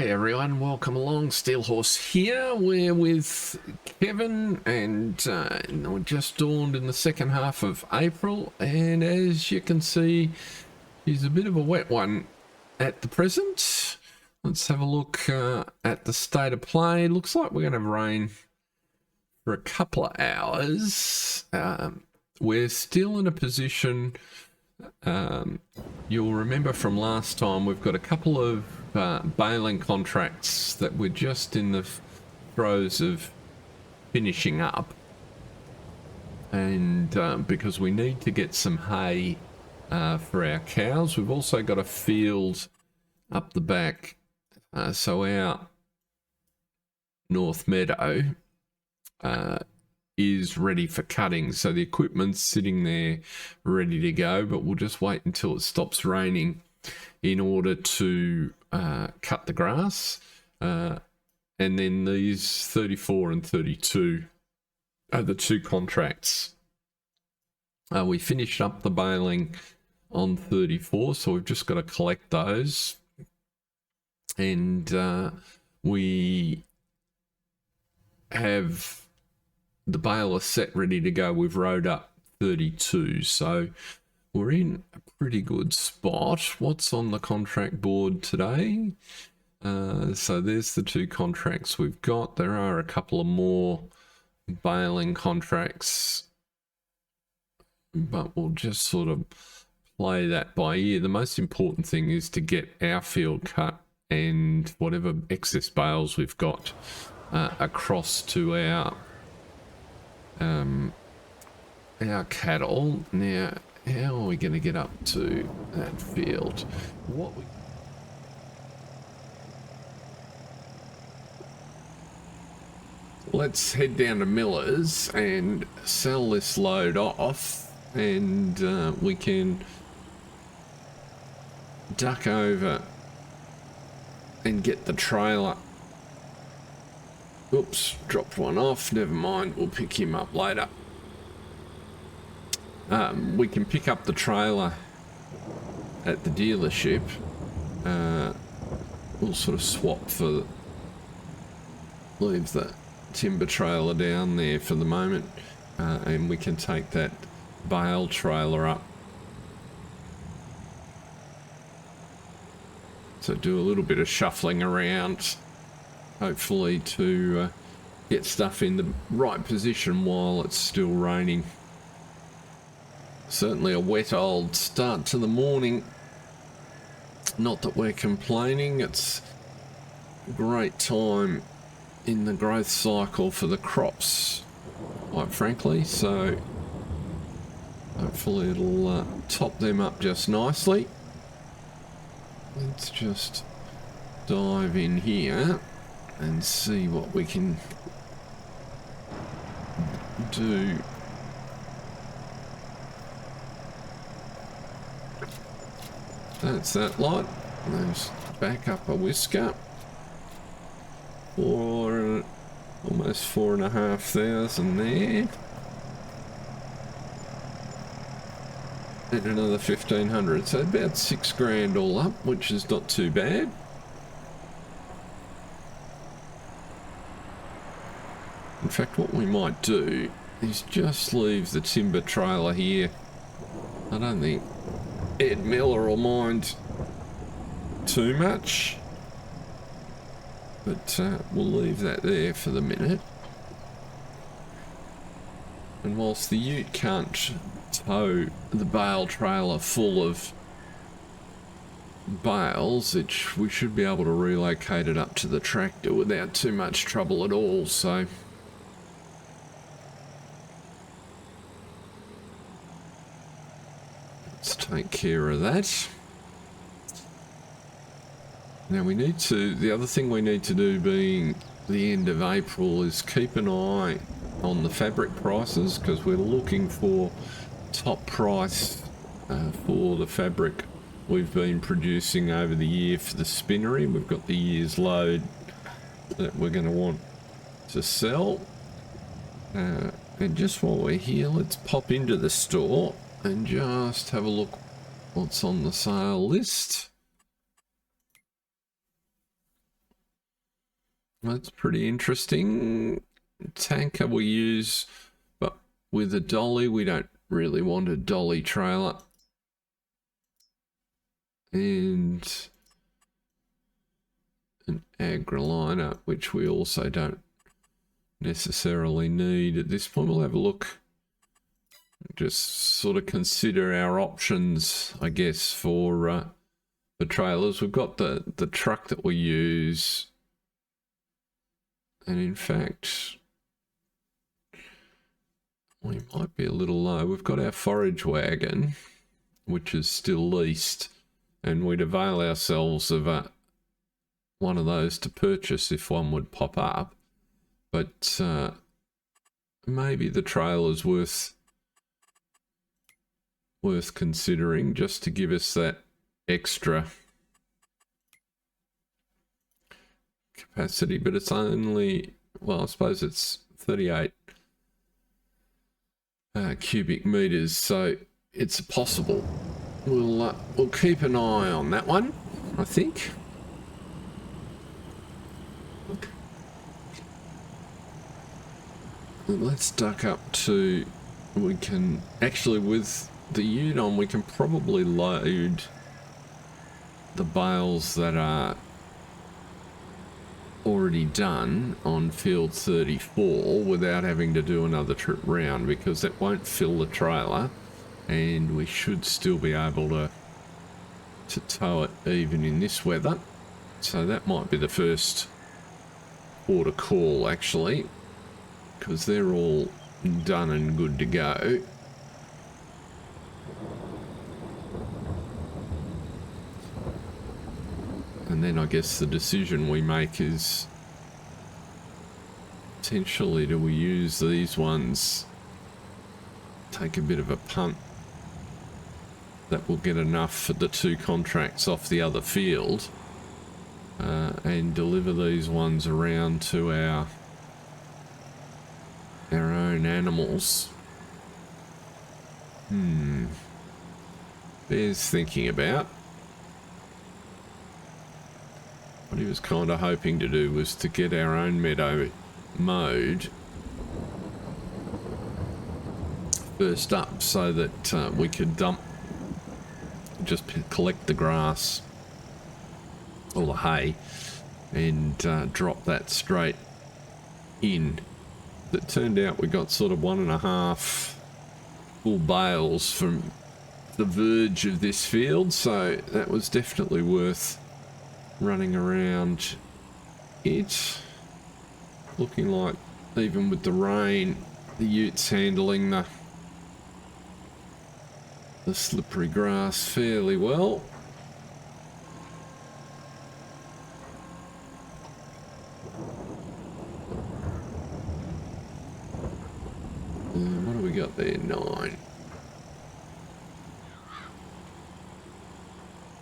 G'day everyone, welcome along. Steelhorse here. We're with Kevin and it just dawned in the second half of April, and as you can see, he's a bit of a wet one at the present. Let's have a look at the state of play. Looks like we're going to have rain for a couple of hours. We're still in a position, you'll remember from last time, we've got a couple of baling contracts that we're just in the throes of finishing up, and because we need to get some hay for our cows. We've also got a field up the back, so our north meadow is ready for cutting, so the equipment's sitting there ready to go, but we'll just wait until it stops raining in order to cut the grass. And then these 34 and 32 are the two contracts. We finished up the baling on 34, so we've just got to collect those, and we have the baler set ready to go. We've rode up 32, so we're in a pretty good spot. What's on the contract board today? So there's the two contracts we've got. There are a couple of more baling contracts, but we'll just sort of play that by ear. The most important thing is to get our field cut and whatever excess bales we've got across to our cattle. Now, how are we going to get up to that field? Let's head down to Miller's and sell this load off, and we can duck over and get the trailer. Oops, dropped one off. Never mind, we'll pick him up later. We can pick up the trailer at the dealership. We'll sort of swap for, leave the timber trailer down there for the moment, and we can take that bale trailer up. So do a little bit of shuffling around, hopefully to get stuff in the right position while it's still raining. Certainly a wet old start to the morning. Not that we're complaining, it's a great time in the growth cycle for the crops, quite frankly, so hopefully it'll top them up just nicely. Let's just dive in here and see what we can do. That's that lot. Let's back up a whisker. Almost 4,500 there. And another 1,500, so about 6 grand all up, which is not too bad. In fact, what we might do is just leave the timber trailer here. I don't think Ed Miller will mind too much, but we'll leave that there for the minute. And whilst the ute can't tow the bale trailer full of bales, we should be able to relocate it up to the tractor without too much trouble at all, so let's take care of that. Now we need to, the other thing we need to do, being the end of April, is keep an eye on the fabric prices, because we're looking for top price for the fabric we've been producing over the year for the spinnery. We've got the year's load that we're going to want to sell. And just while we're here, let's pop into the store and just have a look what's on the sale list. That's pretty interesting. Tanker we use, but with a dolly, we don't really want a dolly trailer. And an AgriLiner, which we also don't necessarily need at this point. We'll have a look. Just sort of consider our options, I guess, for trailers. We've got the truck that we use, and in fact, we might be a little low. We've got our forage wagon, which is still leased, and we'd avail ourselves of one of those to purchase if one would pop up. But maybe the trailer's worth considering, just to give us that extra capacity. But it's only, well, I suppose it's 38 cubic meters, so it's possible. We'll keep an eye on that one, I think. Let's duck up to, we can actually, with the ute on, we can probably load the bales that are already done on field 34 without having to do another trip round, because that won't fill the trailer, and we should still be able to tow it even in this weather. So that might be the first port of call, actually, because they're all done and good to go. And then I guess the decision we make is potentially, do we use these ones, take a bit of a punt that will get enough for the 2 contracts off the other field, and deliver these ones around to our own animals. Bear's thinking about. What he was kind of hoping to do was to get our own meadow mowed first up, so that we could just collect the grass or the hay and drop that straight in. It turned out we got sort of 1.5 full bales from the verge of this field, so that was definitely worth running around it. Looking like, even with the rain, the ute's handling the slippery grass fairly well. What do we got there? 9.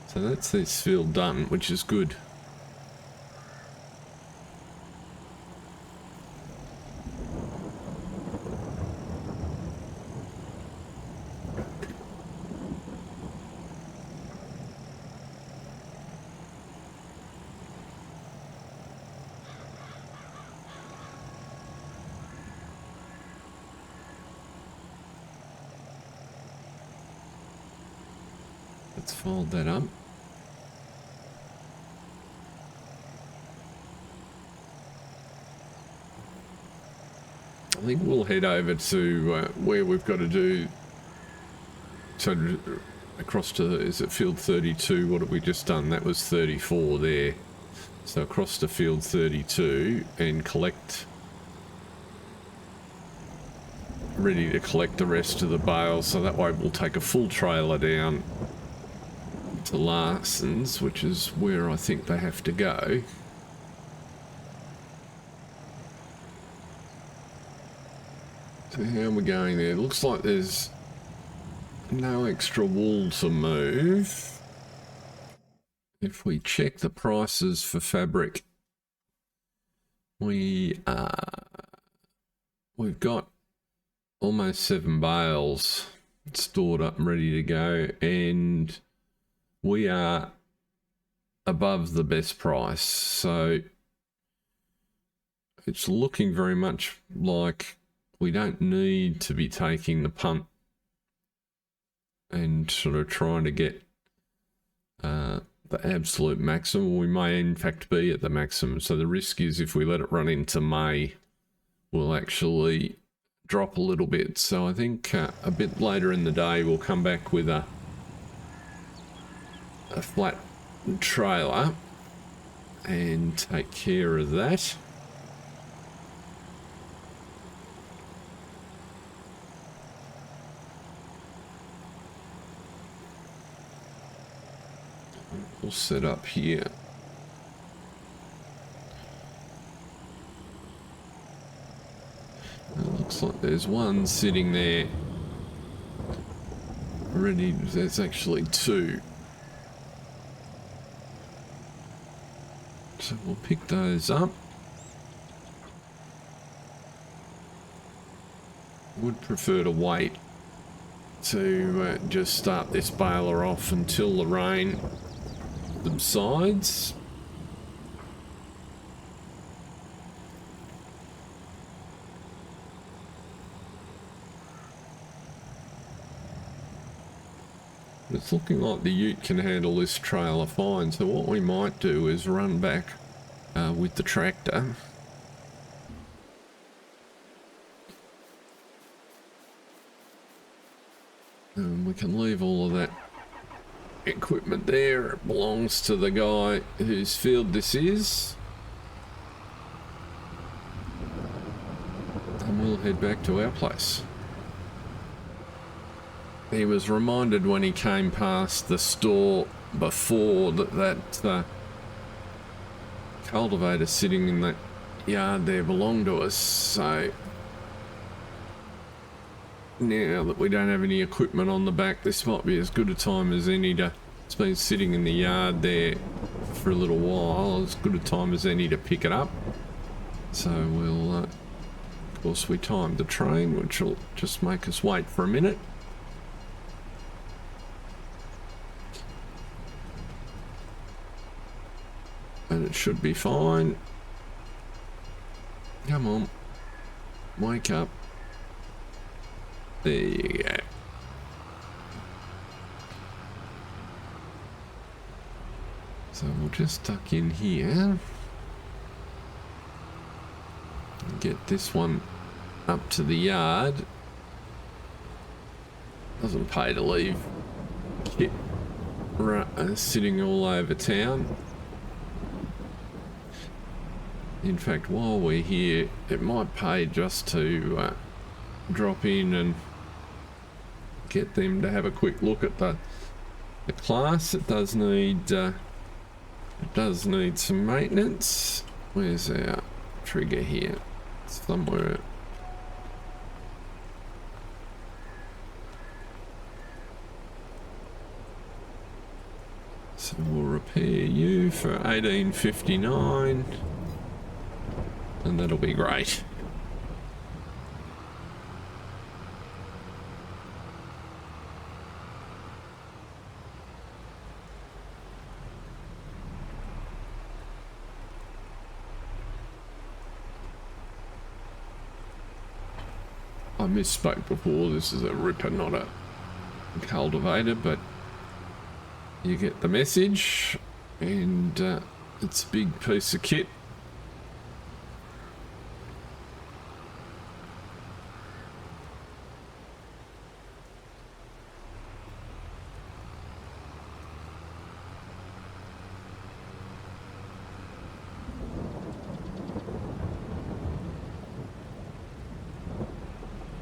So that's this field done, which is good. Let's fold that up. I think we'll head over to where we've got to do, so across to, is it field 32? What have we just done? That was 34 there. So across to field 32 and collect, ready to collect the rest of the bales. So that way we'll take a full trailer down to Larson's, which is where I think they have to go. So how are we going there? It looks like there's no extra wool to move. If we check the prices for fabric, we've got almost 7 bales stored up and ready to go, and we are above the best price. So it's looking very much like we don't need to be taking the punt and sort of trying to get the absolute maximum. We may in fact be at the maximum. So the risk is if we let it run into May, we'll actually drop a little bit. So I think a bit later in the day we'll come back with a flat trailer and take care of that. We'll set up here. It looks like there's one sitting there ready. There's actually two. So we'll pick those up. Would prefer to wait to just start this baler off until the rain subsides. It's looking like the ute can handle this trailer fine, so what we might do is run back with the tractor. And we can leave all of that equipment there. It belongs to the guy whose field this is. And we'll head back to our place. He was reminded when he came past the store before that cultivator sitting in that yard there belonged to us. So now that we don't have any equipment on the back, this might be as good a time as any to... It's been sitting in the yard there for a little while. As good a time as any to pick it up. So we'll... of course we timed the train, which will just make us wait for a minute. And it should be fine. Come on. Wake up. There you go. So we'll just tuck in here. And get this one up to the yard. Doesn't pay to leave kit sitting all over town. In fact, while we're here, it might pay just to drop in and get them to have a quick look at the class. It does need some maintenance. Where's our trigger here? Somewhere. So we'll repair you for 1859. And that'll be great. I misspoke before. This is a ripper, not a cultivator, but you get the message. And it's a big piece of kit.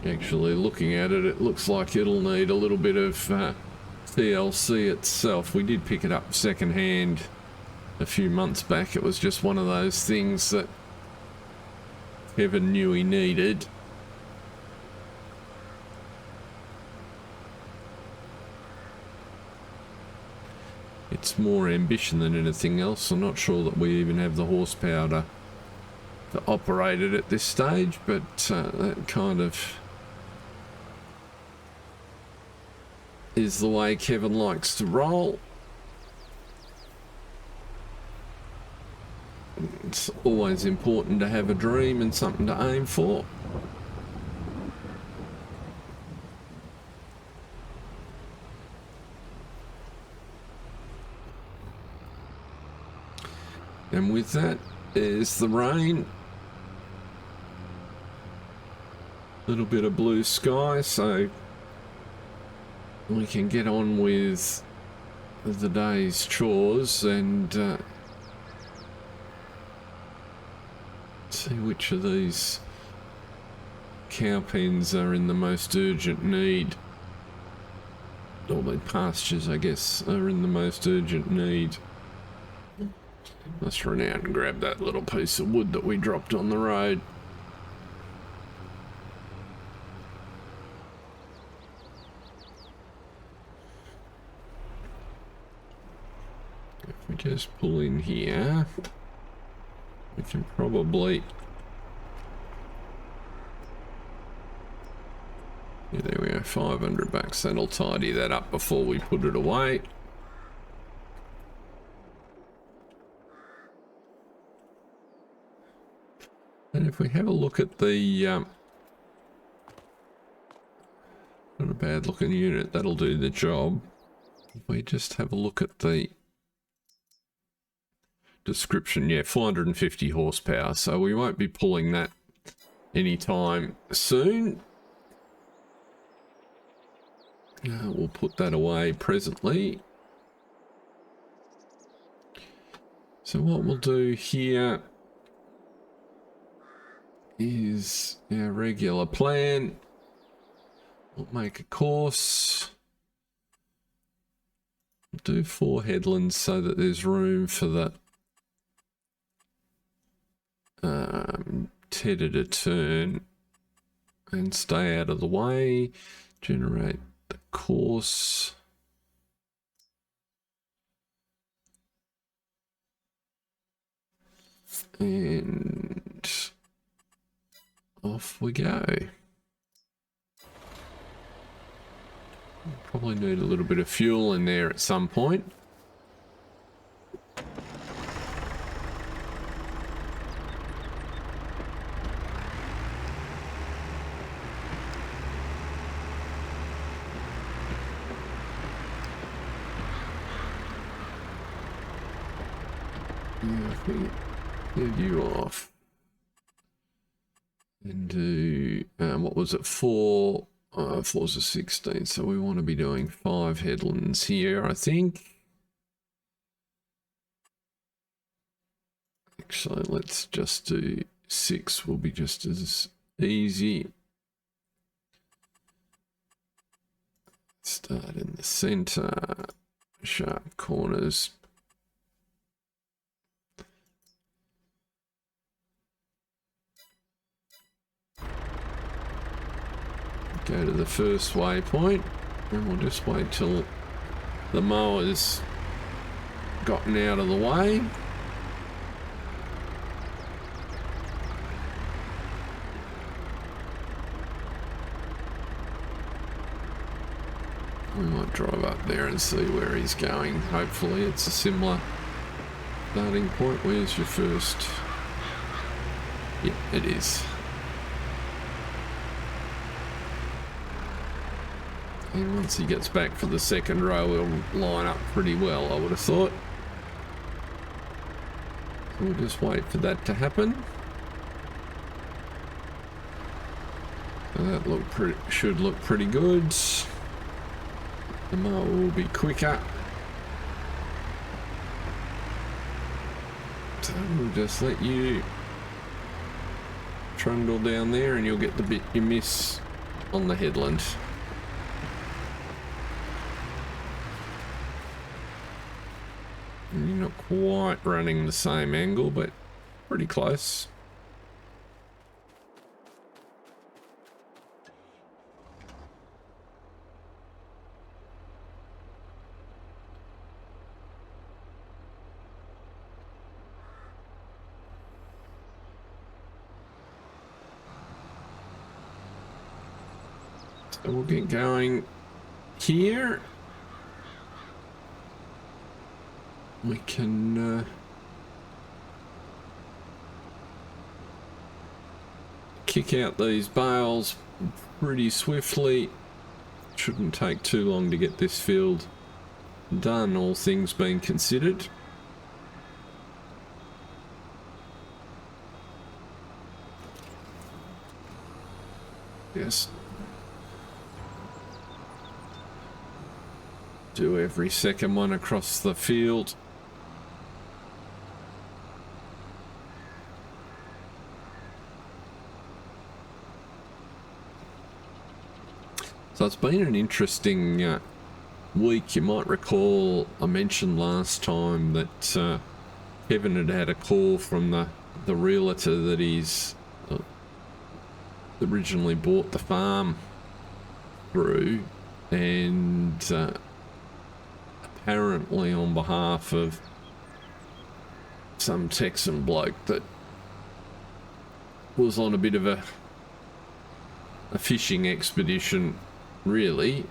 Actually, looking at it, it looks like it'll need a little bit of TLC itself. We did pick it up second-hand a few months back. It was just one of those things that Kevin knew he needed. It's more ambition than anything else. I'm not sure that we even have the horsepower to operate it at this stage, but that kind of is the way Kevin likes to roll. It's always important to have a dream and something to aim for. And with that is the rain. A little bit of blue sky, so we can get on with the day's chores and see which of these cow pens are in the most urgent need. All the pastures, I guess, are in the most urgent need. Let's run out and grab that little piece of wood that we dropped on the road. If we just pull in here, we can probably... Yeah, there we go, $500. That'll tidy that up before we put it away. And if we have a look at the, not a bad looking unit, that'll do the job. If we just have a look at the description, yeah, 450 horsepower, so we won't be pulling that anytime soon. We'll put that away presently. So what we'll do here is our regular plan. We'll make a course. We'll do 4 headlands so that there's room for the tedder to turn and stay out of the way. Generate the course. And off we go. Probably need a little bit of fuel in there at some point. Leave you off and do what was it, 4 4's a 16, so we want to be doing 5 headlands here, I think. Actually, let's just do 6, will be just as easy. Start in the center, sharp corners. Go to the first waypoint, and we'll just wait till the mower's gotten out of the way. We might drive up there and see where he's going. Hopefully it's a similar starting point. Where's your first? Yeah, it is. And once he gets back for the second row, we'll line up pretty well, I would have thought. So we'll just wait for that to happen. So that should look pretty good. The mower will be quicker. So we'll just let you trundle down there and you'll get the bit you miss on the headland. You're not quite running the same angle, but pretty close. So we'll get going here. We can kick out these bales pretty swiftly. Shouldn't take too long to get this field done, all things being considered. Yes. Do every second one across the field. So it's been an interesting week. You might recall I mentioned last time that Kevin had had a call from the realtor that he's originally bought the farm through, and apparently on behalf of some Texan bloke that was on a bit of a fishing expedition, really.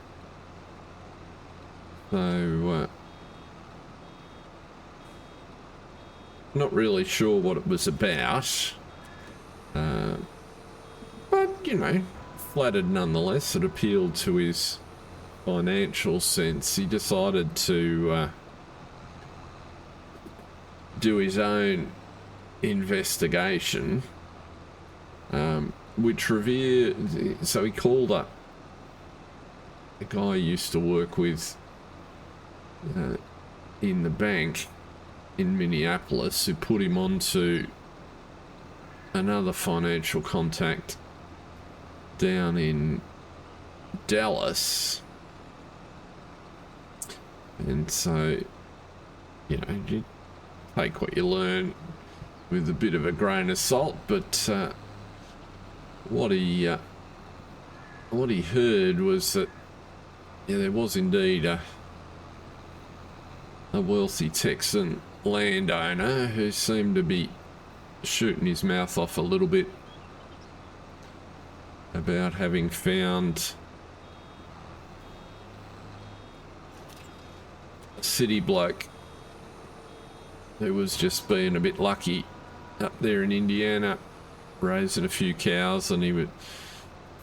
So not really sure what it was about, but you know, flattered nonetheless. It appealed to his financial sense. He decided to do his own investigation, which revealed. So he called up a guy he used to work with in the bank in Minneapolis, who put him onto another financial contact down in Dallas. And so, you know, you take what you learn with a bit of a grain of salt, but what he heard was that, yeah, there was indeed a wealthy Texan landowner who seemed to be shooting his mouth off a little bit about having found a city bloke who was just being a bit lucky up there in Indiana, raising a few cows, and he was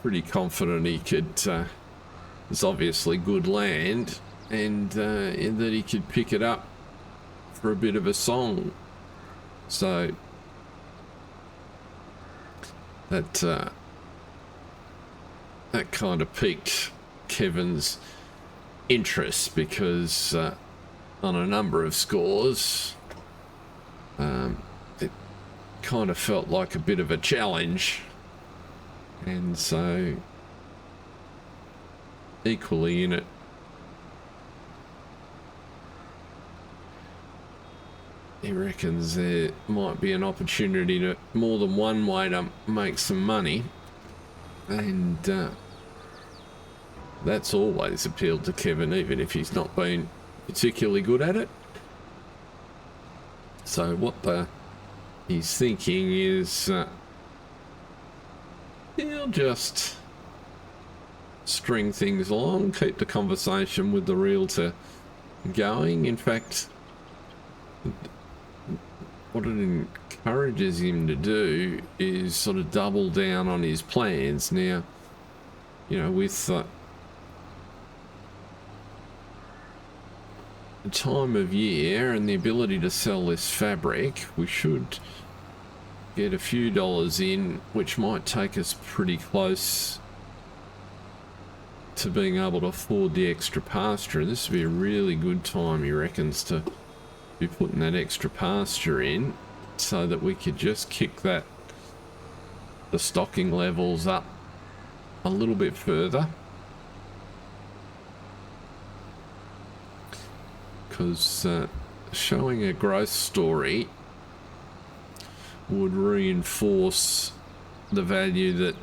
pretty confident he could, it's obviously good land, and that he could pick it up for a bit of a song. So that kind of piqued Kevin's interest, because on a number of scores it kind of felt like a bit of a challenge, and so equally in it, he reckons there might be an opportunity to more than one way to make some money, and that's always appealed to Kevin, even if he's not been particularly good at it. So what he's thinking is he'll just string things along, keep the conversation with the realtor going. In fact, what it encourages him to do is sort of double down on his plans. Now, you know, with the time of year and the ability to sell this fabric, we should get a few dollars in, which might take us pretty close to being able to afford the extra pasture. This would be a really good time, he reckons, to be putting that extra pasture in, so that we could just kick the stocking levels up a little bit further, because showing a growth story would reinforce the value that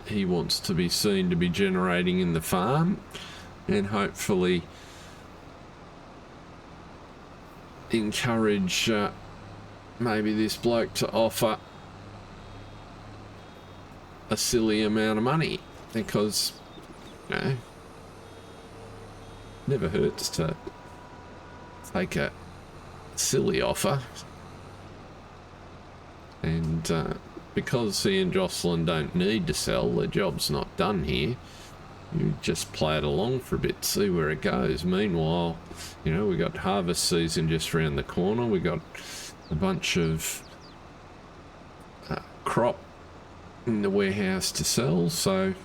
he wants to be seen to be generating in the farm, and hopefully encourage maybe this bloke to offer a silly amount of money, because, you know, never hurts to take a silly offer. And because Ian and Jocelyn don't need to sell, their job's not done here. You just play it along for a bit, see where it goes. Meanwhile, you know, we got harvest season just around the corner. We got a bunch of crop in the warehouse to sell, so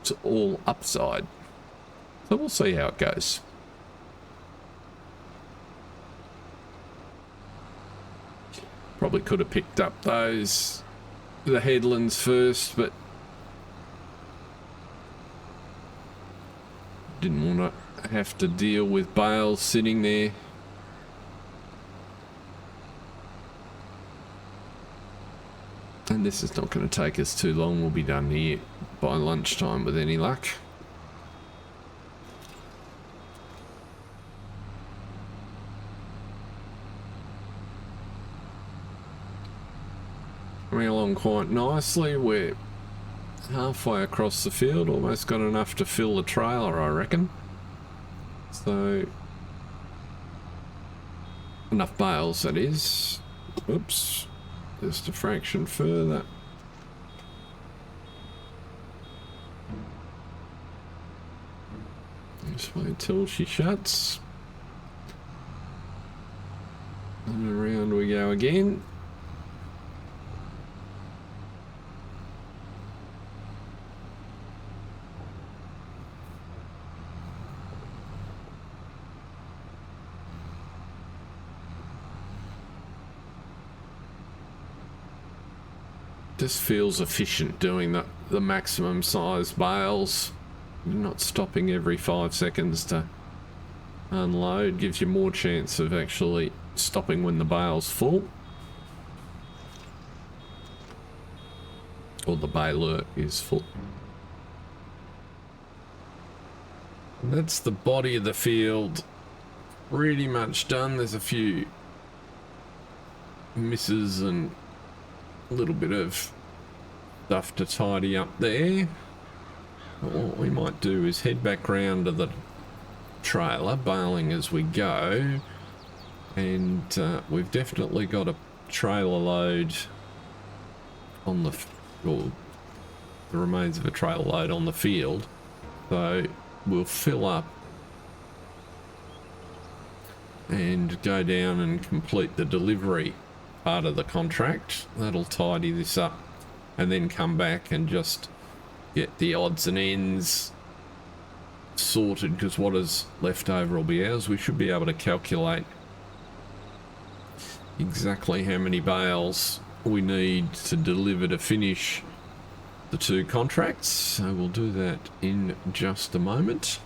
it's all upside. So we'll see how it goes. Probably could have picked up the headlands first, but didn't want to have to deal with bales sitting there. And this is not going to take us too long. We'll be done here by lunchtime with any luck. Coming along quite nicely. We're halfway across the field, almost got enough to fill the trailer, I reckon. So, enough bales, that is. Oops, just a fraction further. Just wait till she shuts. And around we go again. Just feels efficient doing the maximum size bales. You're not stopping every 5 seconds to unload. Gives you more chance of actually stopping when the bale's full. Or the baler is full. And that's the body of the field. Pretty much done. There's a few misses and a little bit of stuff to tidy up there. But what we might do is head back round to the trailer, baling as we go, and we've definitely got a trailer load on the remains of a trailer load on the field, so we'll fill up and go down and complete the delivery part of the contract. That'll tidy this up, and then come back and just get the odds and ends sorted, because what is left over will be ours. We should be able to calculate exactly how many bales we need to deliver to finish the 2 contracts, so we'll do that in just a moment.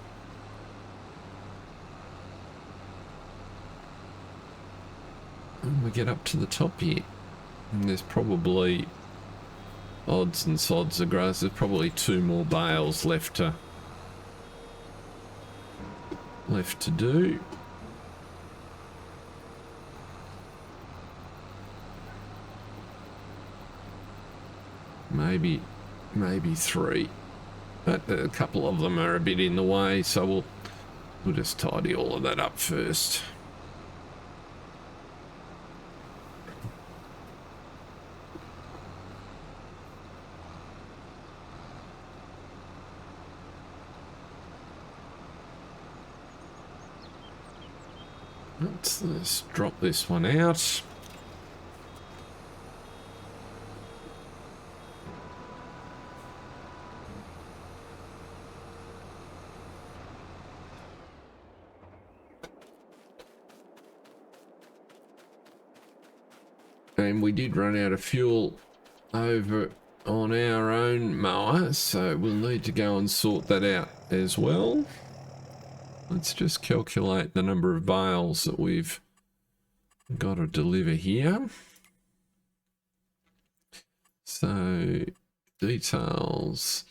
And we get up to the top here, and there's probably odds and sods of grass. There's probably 2 more bales left to do. Maybe 3, but a couple of them are a bit in the way, so we'll just tidy all of that up first. Let's drop this one out. And we did run out of fuel over on our own mower, so we'll need to go and sort that out as well. Let's just calculate the number of bales that we've got to deliver here. So, details,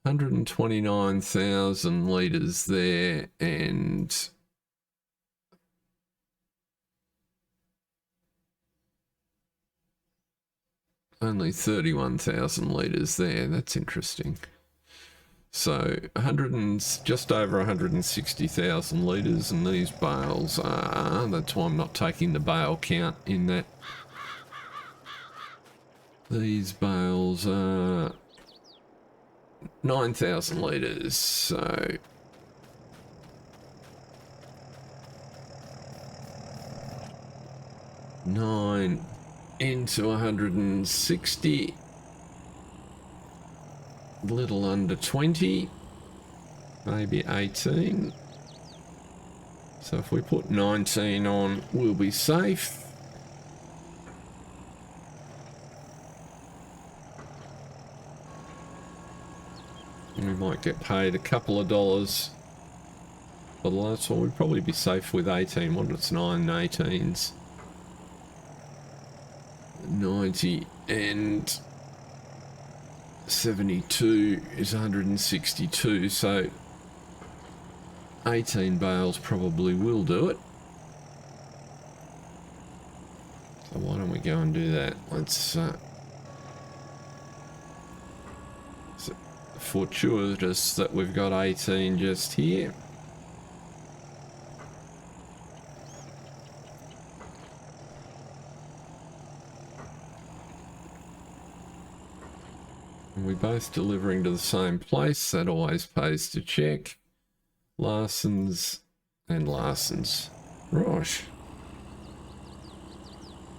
129,000 litres there, and only 31,000 litres there. That's interesting. So just over 160,000 litres, and these bales are, that's why I'm not taking the bale count in that. These bales are 9,000 litres, so 9 into 160, little under 20, maybe 18. So if we put 19 on, we'll be safe. We might get paid a couple of dollars for the last one. We'd probably be safe with 18. What, it's 9 18s. 90 and 72 is 162, so 18 bales probably will do it. So why don't we go and do that? Let's fortuitous that we've got 18 just here. And we're both delivering to the same place. That always pays to check. Larson's and Larson's. Right.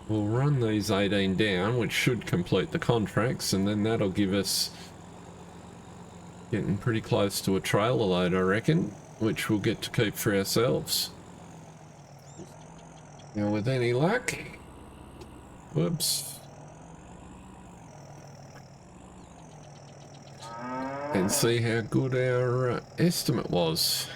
We'll run these 18 down, which should complete the contracts, and then that'll give us getting pretty close to a trailer load, I reckon, which we'll get to keep for ourselves. Now, with any luck, whoops, and see how good our estimate was.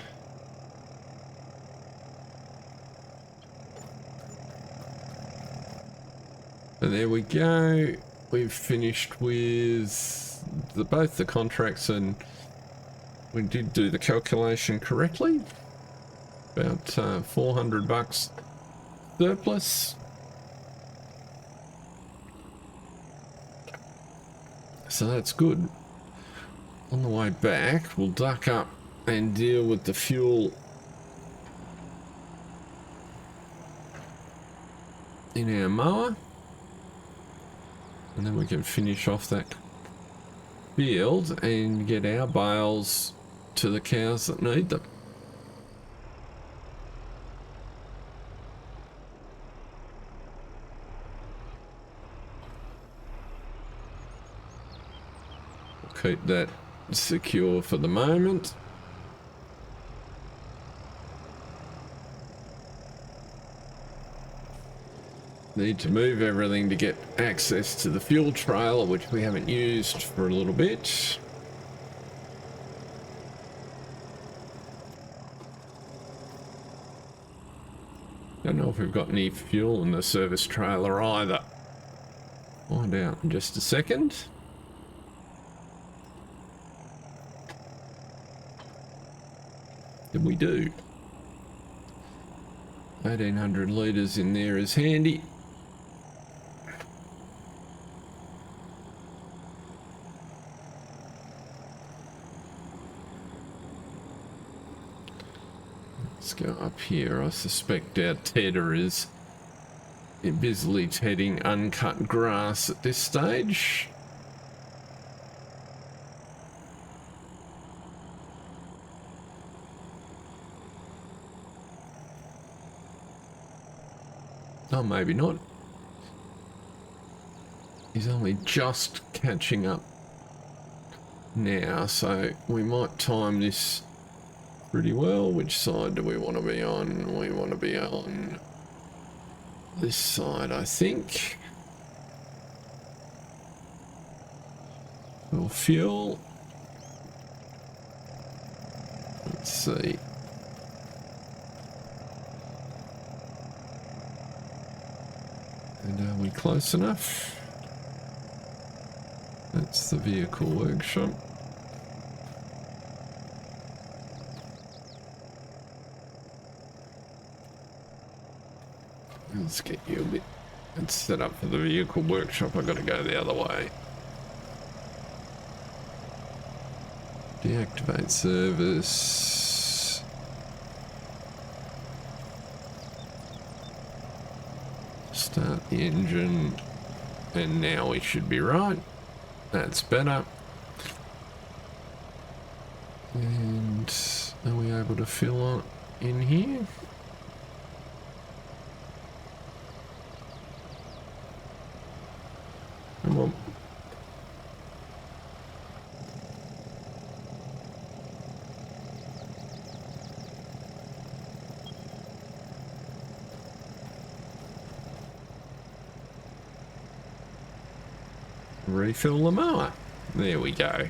And there we go. We've finished with both the contracts, and we did do the calculation correctly. About $400 surplus. So that's good. On the way back, we'll duck up and deal with the fuel in our mower, and then we can finish off that field and get our bales to the cows that need them. We'll keep that secure for the moment. Need to move everything to get access to the fuel trailer, which we haven't used for a little bit. Don't know if we've got any fuel in the service trailer either. Find out in just a second. And we do. 1800 litres in there is handy. Let's go up here. I suspect our tedder is busily tedding uncut grass at this stage. Oh, maybe not. He's only just catching up now, so we might time this pretty well. Which side do we want to be on? We want to be on this side, I think. Well, fuel. Let's see. And are we close enough? That's the vehicle workshop. Let's get you a bit. It's set up for the vehicle workshop. I've got to go the other way. Deactivate service. Start the engine. And now we should be right. That's better. And are we able to fill on in here? Come on. Refill the mower. There we go.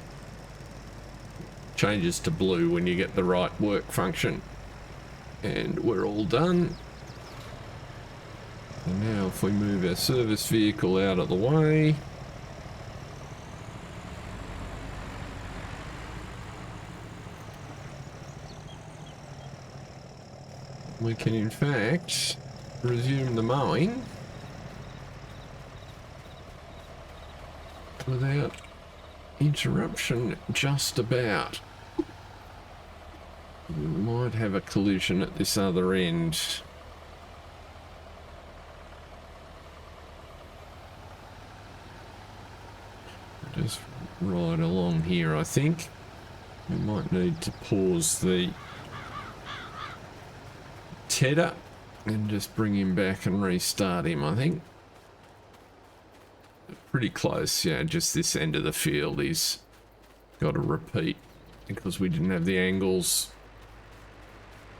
Changes to blue when you get the right work function. And we're all done. And now if we move our service vehicle out of the way. We can in fact resume the mowing without interruption, just about. We might have a collision at this other end. Just right along here, I think. We might need to pause the tedder and just bring him back and restart him, I think. Pretty close, yeah, just this end of the field he's got to repeat because we didn't have the angles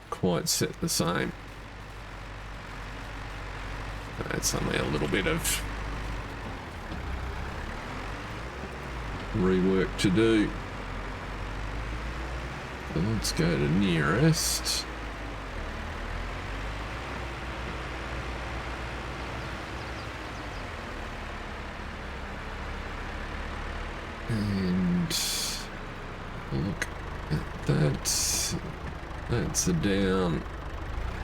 quite set the same. That's only a little bit of rework to do. So let's go to nearest. And look at that. That's a down,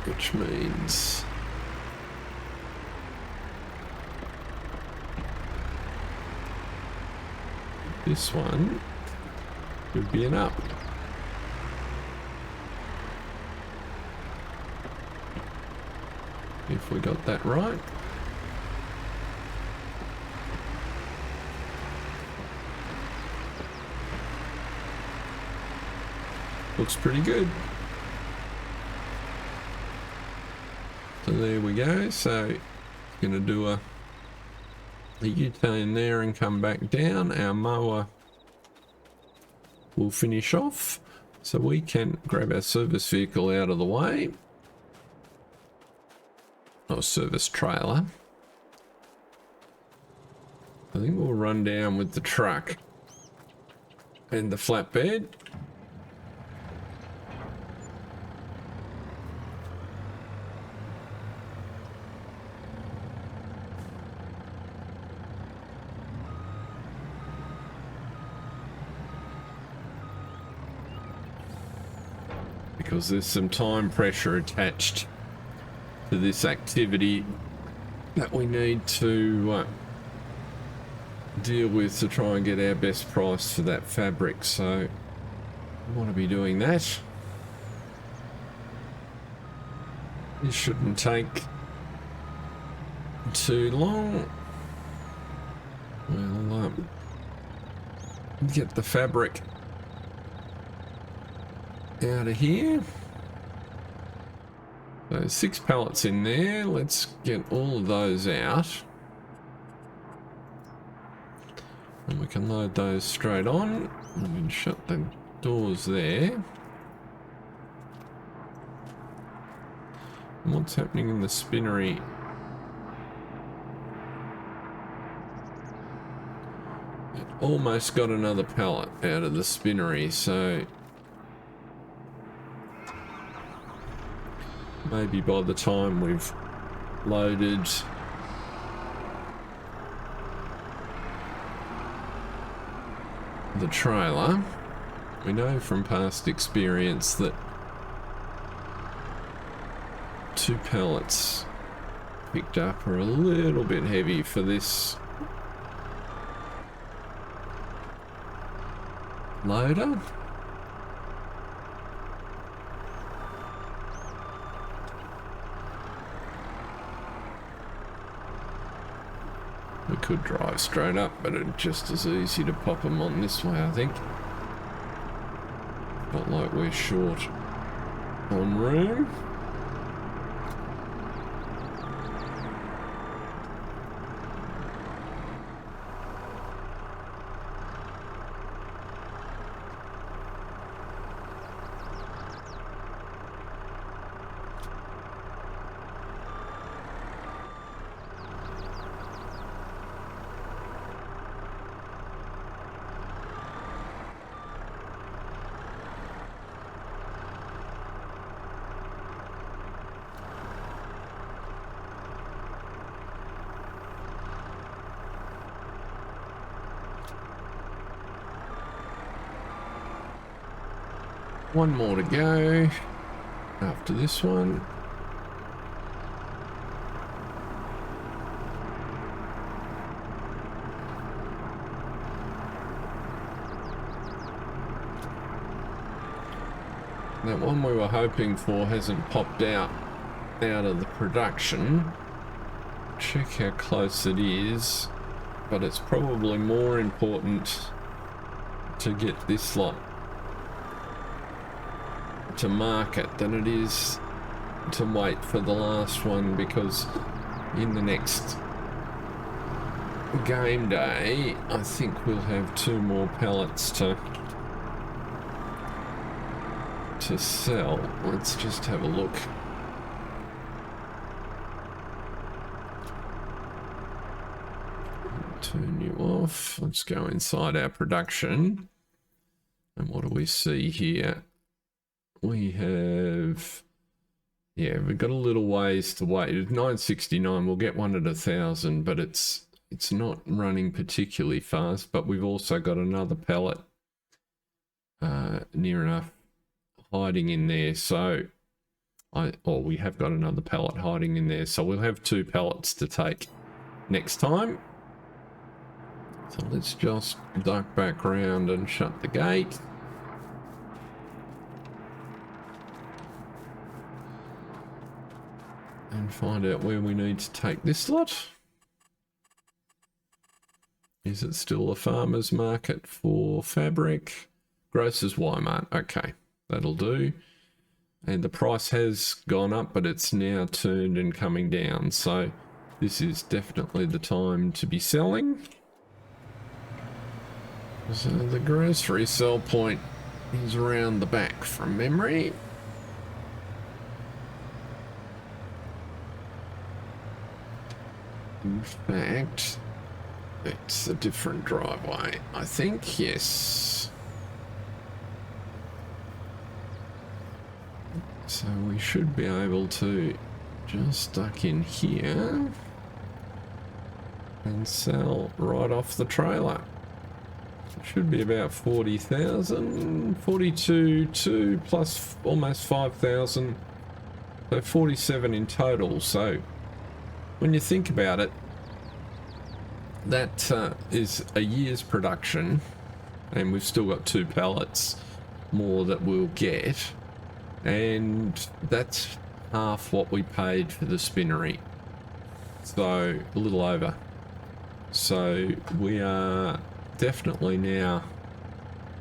which means this one would be an up. If we got that right. Looks pretty good. So there we go. So gonna do a U-turn there and come back down. Our mower will finish off. So we can grab our service vehicle out of the way. Or service trailer. I think we'll run down with the truck and the flatbed. Because there's some time pressure attached to this activity that we need to deal with to try and get our best price for that fabric. So we want to be doing that. This shouldn't take too long. We'll get the fabric out of here. So 6 pallets in there. Let's get all of those out. And we can load those straight on. We can shut the doors there. And what's happening in the spinnery? It almost got another pallet out of the spinnery, so maybe by the time we've loaded the trailer, we know from past experience that 2 pallets picked up are a little bit heavy for this loader. We could drive straight up, but it's just as easy to pop them on this way, I think. Not like we're short on room. One more to go after this one. That one we were hoping for hasn't popped out of the production. Check how close it is, but it's probably more important to get this lot to market than it is to wait for the last one, because in the next game day I think we'll have 2 more pallets to sell. Let's just have a look. Turn you off. Let's go inside our production, and what do we see here? We have, yeah, we've got a little ways to wait. It's 969. We'll get one at 1,000, but it's not running particularly fast. But we've also got another pallet near enough hiding in there. So we have got another pallet hiding in there. So we'll have 2 pallets to take next time. So let's just duck back around and shut the gate. And find out where we need to take this lot. Is it still a farmer's market for fabric? Grocer's Walmart. Okay, that'll do. And the price has gone up, but it's now turned and coming down. So this is definitely the time to be selling. So the grocery sell point is around the back from memory. In fact, it's a different driveway, I think. Yes. So we should be able to just duck in here and sell right off the trailer. It should be about 40,000, 42 plus almost 5,000, so 47 in total. So when you think about it, that is a year's production, and we've still got 2 pallets more that we'll get, and that's half what we paid for the spinnery, so a little over. So we are definitely now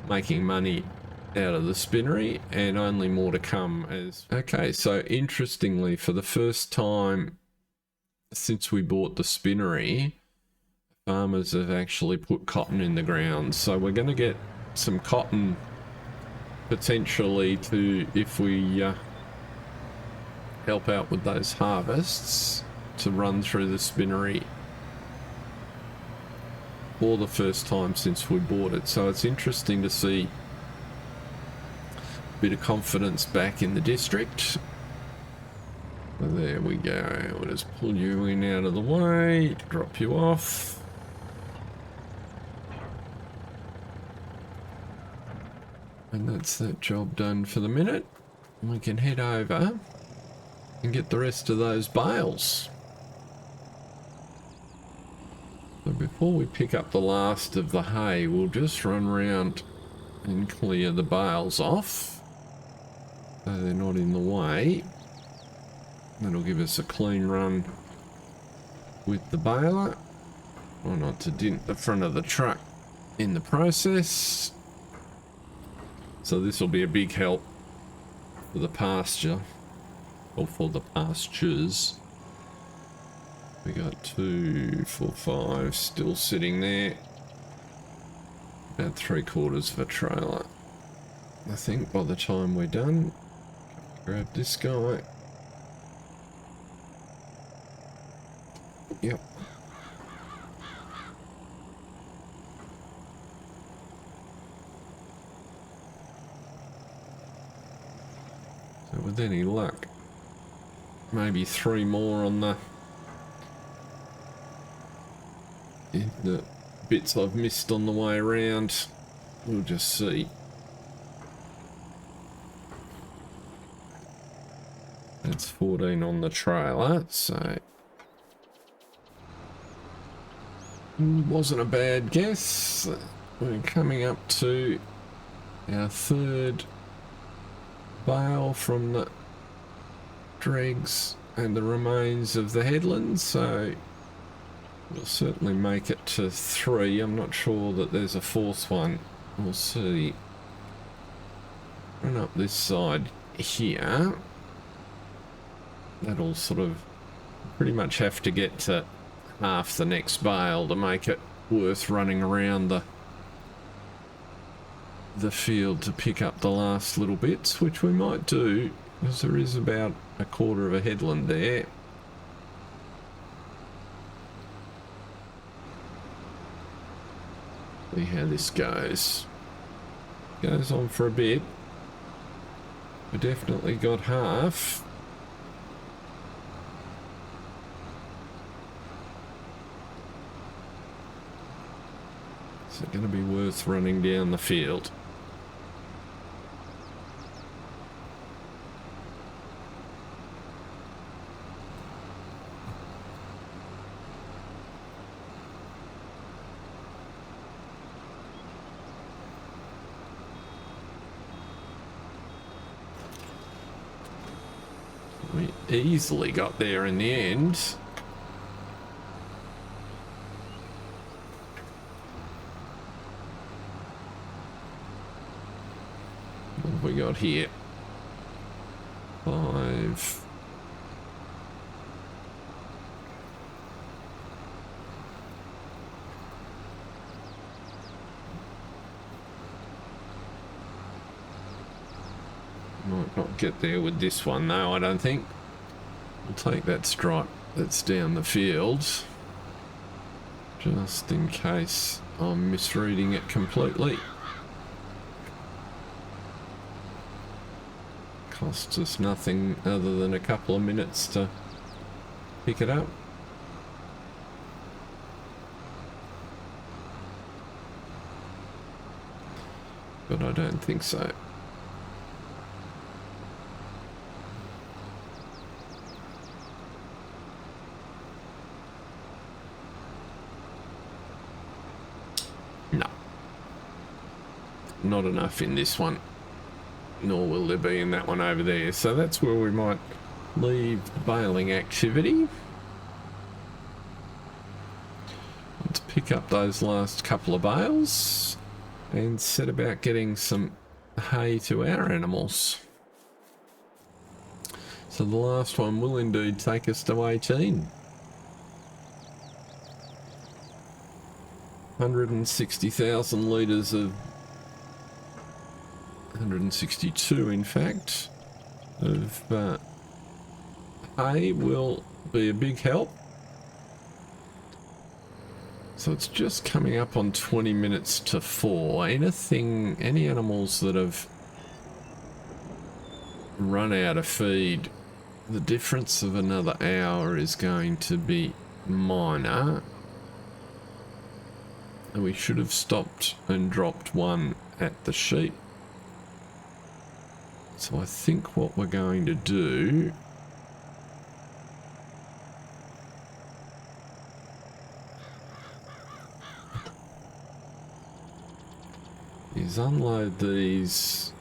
making money out of the spinnery, and only more to come. As okay, so interestingly, for the first time since we bought the spinnery, farmers have actually put cotton in the ground. So we're going to get some cotton potentially to, if we help out with those harvests, to run through the spinnery for the first time since we bought it. So it's interesting to see a bit of confidence back in the district. There we go. We'll just pull you in out of the way, drop you off. And that's that job done for the minute. And we can head over and get the rest of those bales. So before we pick up the last of the hay, we'll just run around and clear the bales off so they're not in the way. That'll give us a clean run with the baler. Try not to dent the front of the truck in the process. So this will be a big help for the pasture, or for the pastures. We got 2, 4, 5 still sitting there. About 3/4 of a trailer. I think by the time we're done, grab this guy. Yep. So with any luck, maybe 3 more on the bits I've missed on the way around. We'll just see. That's 14 on the trailer, so wasn't a bad guess. We're coming up to our 3rd bale from the dregs and the remains of the headlands, so we'll certainly make it to 3. I'm not sure that there's a 4th one. We'll see. Run up this side here. That'll sort of pretty much have to get to half the next bale to make it worth running around the field to pick up the last little bits, which we might do, because there is about 1/4 of a headland there. See how this goes. Goes on for a bit. We definitely got half. Is it going to be worth running down the field? We easily got there in the end. What have we got here? 5. Might not get there with this one though, I don't think. We'll take that stripe that's down the field, just in case I'm misreading it completely. Costs us nothing other than a couple of minutes to pick it up. But I don't think so. No. Not enough in this one. Nor will there be in that one over there. So that's where we might leave the baling activity. Let's pick up those last couple of bales and set about getting some hay to our animals. So the last one will indeed take us to 18. 160,000 litres of 162 in fact of hay will be a big help. So it's just coming up on 20 minutes to 4. Any animals that have run out of feed, the difference of another hour is going to be minor. And we should have stopped and dropped one at the sheep. So I think what we're going to do is unload these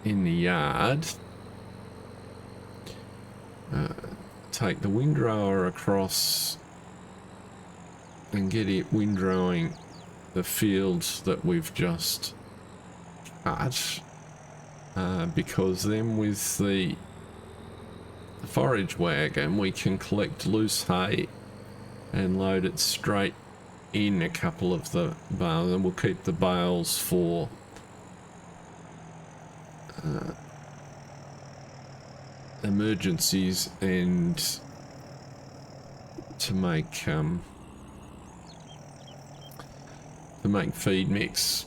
in the yard, take the windrower across and get it windrowing the fields that we've just cut, because then with the forage wagon we can collect loose hay and load it straight in a couple of the bales, and we'll keep the bales for emergencies and to make feed mix,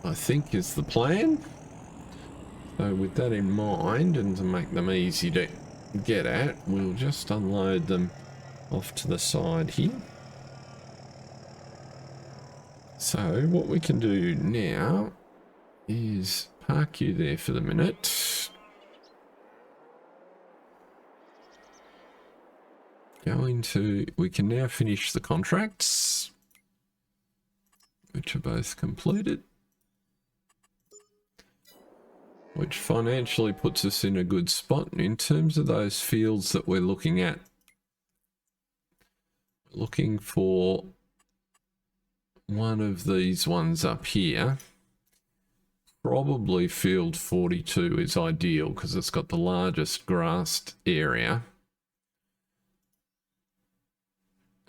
I think is the plan. So with that in mind, and to make them easy to get at, we'll just unload them off to the side here. So what we can do now is park you there for the minute. We can now finish the contracts, which are both completed, which financially puts us in a good spot. In terms of those fields that we're looking at, looking for one of these ones up here. Probably field 42 is ideal because it's got the largest grassed area.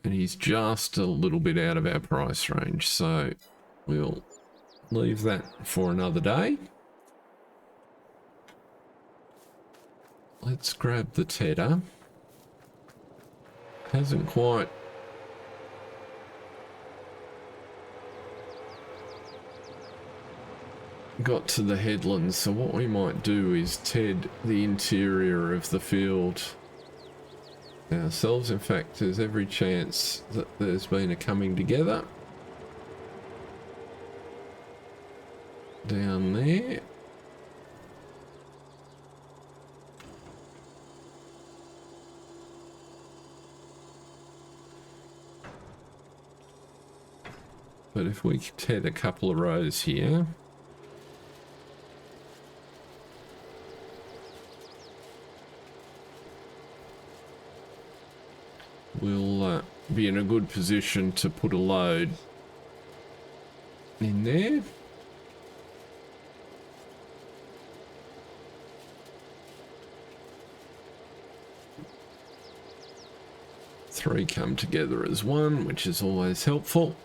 And he's just a little bit out of our price range, so we'll leave that for another day. Let's grab the tedder. Hasn't quite got to the headlands, so what we might do is ted the interior of the field ourselves. In fact, there's every chance that there's been a coming together down there. But if we ted a couple of rows here, we'll be in a good position to put a load in there. Three come together as one, which is always helpful.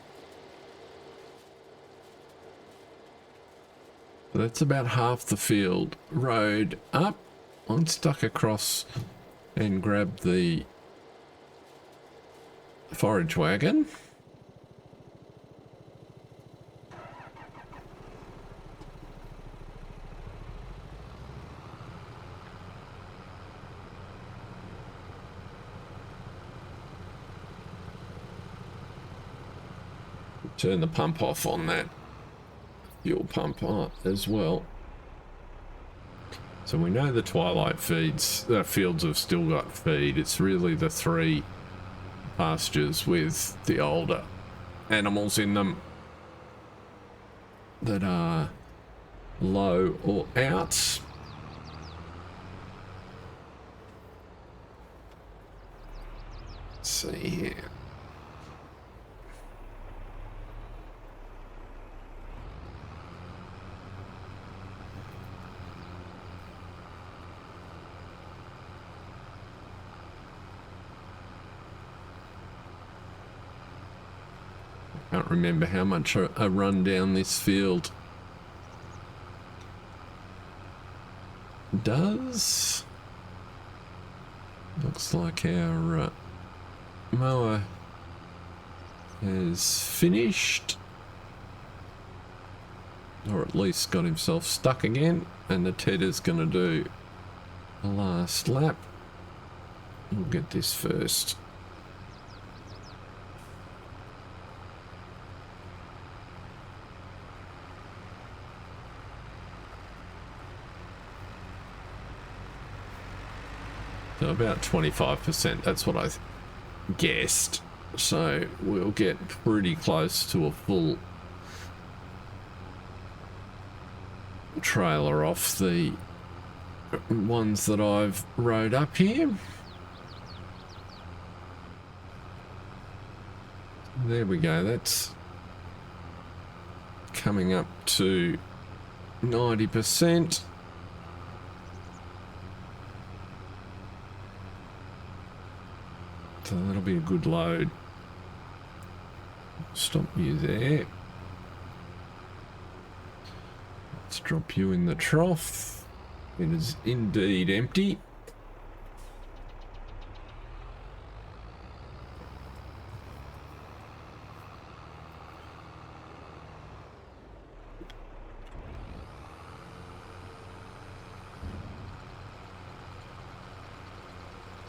But that's about half the field road up. I'm stuck across and grab the forage wagon. Turn the pump off on that fuel pump as well. So we know the twilight fields have still got feed. It's really the three pastures with the older animals in them that are low or out. Let's see here. Can't remember how much a run down this field does. Looks like our mower is finished, or at least got himself stuck again, and the tedder's going to do the last lap. We'll get this first. So about 25%, that's what I guessed. So we'll get pretty close to a full trailer off the ones that I've rode up here. There we go. That's coming up to 90%. So that'll be a good load. Stop you there. Let's drop you in the trough. It is indeed empty.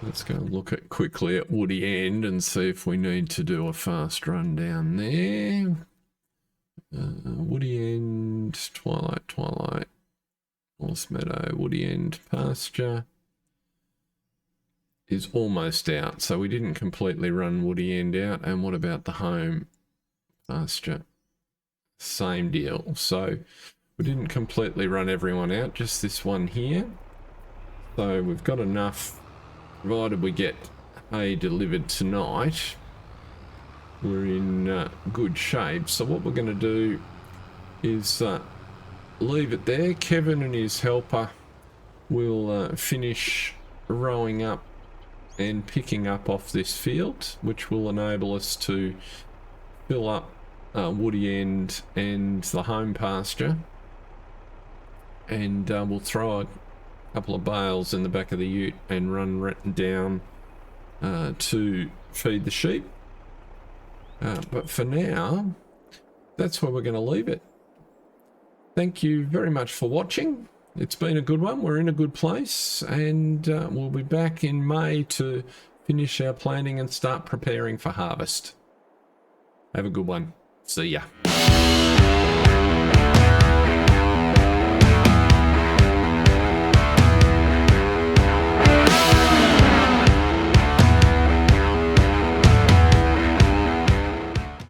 Let's go look at quickly at Woody End and see if we need to do a fast run down there. Woody End, Twilight, North Meadow, Woody End pasture is almost out. So we didn't completely run Woody End out. And what about the home pasture? Same deal. So we didn't completely run everyone out, just this one here. So we've got enough. Provided we get hay delivered tonight, we're in good shape. So what we're going to do is leave it there. Kevin and his helper will finish rowing up and picking up off this field, which will enable us to fill up Woody End and the home pasture. And we'll throw a couple of bales in the back of the ute and run down to feed the sheep. But for now, that's where we're going to leave it. Thank you very much for watching. It's been a good one. We're in a good place, and we'll be back in May to finish our planting and start preparing for harvest. Have a good one. See ya.